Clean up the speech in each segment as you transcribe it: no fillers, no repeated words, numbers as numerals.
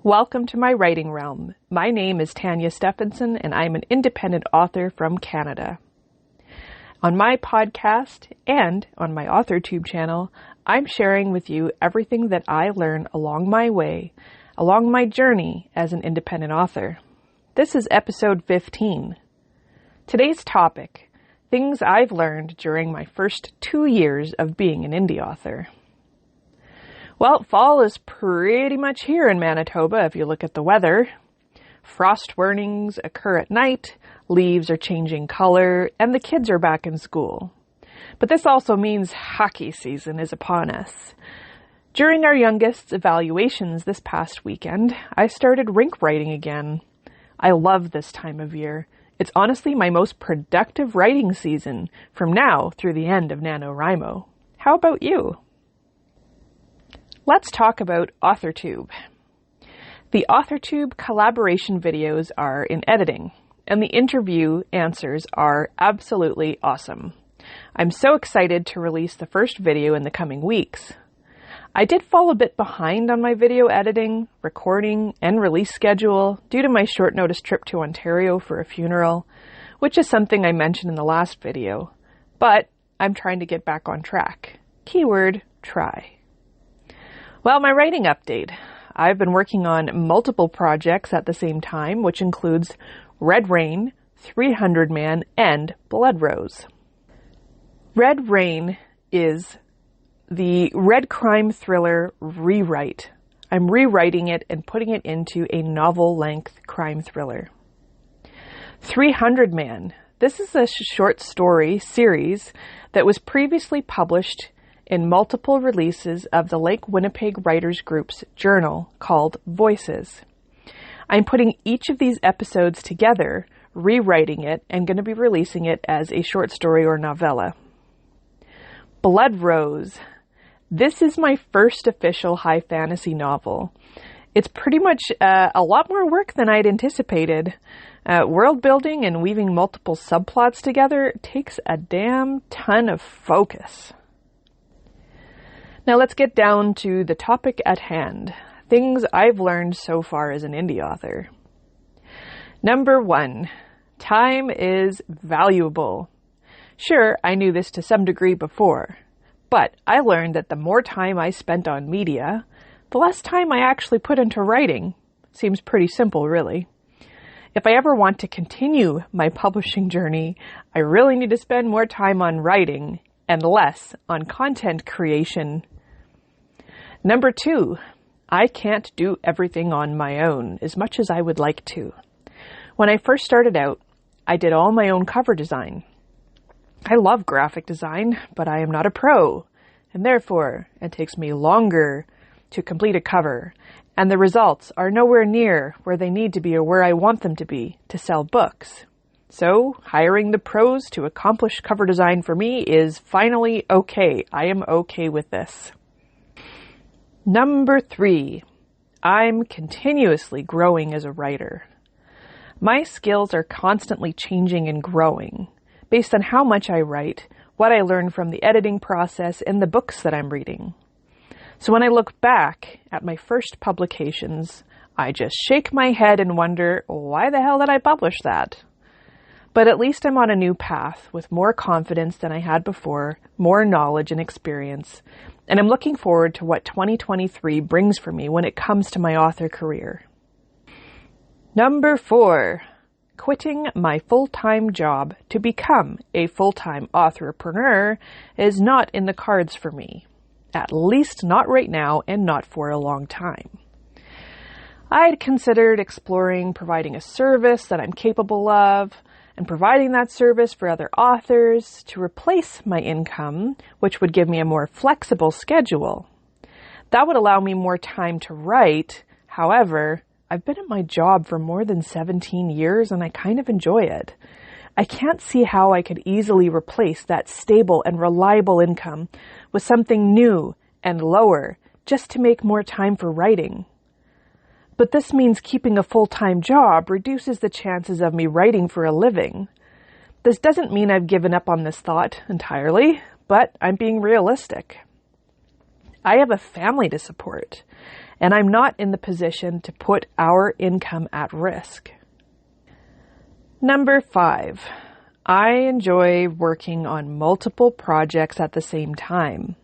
Welcome to my writing realm. My name is Tanya Stephenson, and I'm an independent author from Canada. On my podcast and on my AuthorTube channel, I'm sharing with you everything that I learn along my way, along my journey as an independent author. This is episode 15. Today's topic, things I've learned during my first 2 years of being an indie author. Well, fall is pretty much here in Manitoba if you look at the weather. Frost warnings occur at night, leaves are changing color, and the kids are back in school. But this also means hockey season is upon us. During our youngest's evaluations this past weekend, I started rink writing again. I love this time of year. It's honestly my most productive writing season from now through the end of NaNoWriMo. How about you? Let's talk about AuthorTube. The AuthorTube collaboration videos are in editing, and the interview answers are absolutely awesome. I'm so excited to release the first video in the coming weeks. I did fall a bit behind on my video editing, recording, and release schedule due to my short notice trip to Ontario for a funeral, which is something I mentioned in the last video, but I'm trying to get back on track. Keyword, try. Well, my writing update. I've been working on multiple projects at the same time, which includes Red Rain, 300 Man, and Blood Rose. Red Rain is the red crime thriller rewrite. I'm rewriting it and putting it into a novel-length crime thriller. 300 Man. This is a short story series that was previously published in multiple releases of the Lake Winnipeg Writers Group's journal called Voices. I'm putting each of these episodes together, rewriting it, and going to be releasing it as a short story or novella. Blood Rose. This is my first official high fantasy novel. It's pretty much a lot more work than I'd anticipated. World building and weaving multiple subplots together takes a damn ton of focus. Now let's get down to the topic at hand. Things I've learned so far as an indie author. Number 1, time is valuable. Sure, I knew this to some degree before, but I learned that the more time I spent on media, the less time I actually put into writing. Seems pretty simple, really. If I ever want to continue my publishing journey, I really need to spend more time on writing and less on content creation. Number 2, I can't do everything on my own as much as I would like to. When I first started out, I did all my own cover design. I love graphic design, but I am not a pro, and therefore it takes me longer to complete a cover, and the results are nowhere near where they need to be or where I want them to be to sell books. So, hiring the pros to accomplish cover design for me is finally okay. I am okay with this. Number 3, I'm continuously growing as a writer. My skills are constantly changing and growing based on how much I write, what I learn from the editing process, and the books that I'm reading. So when I look back at my first publications, I just shake my head and wonder, why the hell did I publish that? But at least I'm on a new path with more confidence than I had before, more knowledge and experience, and I'm looking forward to what 2023 brings for me when it comes to my author career. Number 4, quitting my full-time job to become a full-time authorpreneur is not in the cards for me, at least not right now and not for a long time. I'd considered exploring providing a service that I'm capable of, and providing that service for other authors to replace my income, which would give me a more flexible schedule. That would allow me more time to write. However, I've been at my job for more than 17 years and I kind of enjoy it. I can't see how I could easily replace that stable and reliable income with something new and lower just to make more time for writing. But this means keeping a full-time job reduces the chances of me writing for a living. This doesn't mean I've given up on this thought entirely, but I'm being realistic. I have a family to support, and I'm not in the position to put our income at risk. Number 5, I enjoy working on multiple projects at the same time.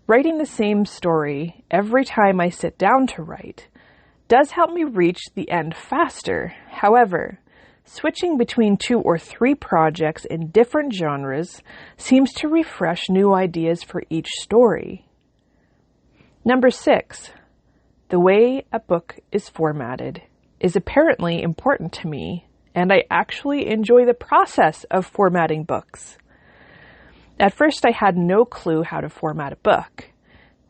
Writing the same story every time I sit down to write does help me reach the end faster. However, switching between 2 or 3 projects in different genres seems to refresh new ideas for each story. Number 6, the way a book is formatted is apparently important to me, and I actually enjoy the process of formatting books. At first, I had no clue how to format a book.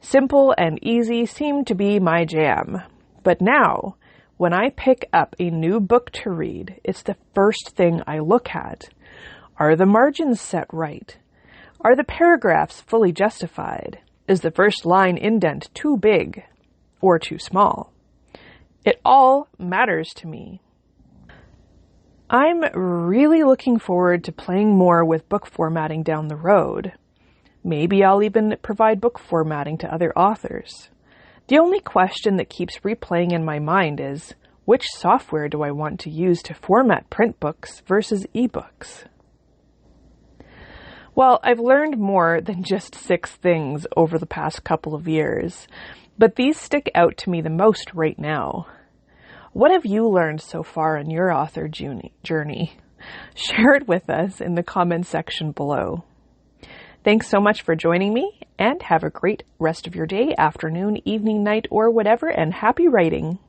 Simple and easy seemed to be my jam. But now, when I pick up a new book to read, it's the first thing I look at. Are the margins set right? Are the paragraphs fully justified? Is the first line indent too big or too small? It all matters to me. I'm really looking forward to playing more with book formatting down the road. Maybe I'll even provide book formatting to other authors. The only question that keeps replaying in my mind is, which software do I want to use to format print books versus ebooks? Well, I've learned more than just 6 things over the past couple of years, but these stick out to me the most right now. What have you learned so far on your author journey? Share it with us in the comments section below. Thanks so much for joining me, and have a great rest of your day, afternoon, evening, night, or whatever, and happy writing!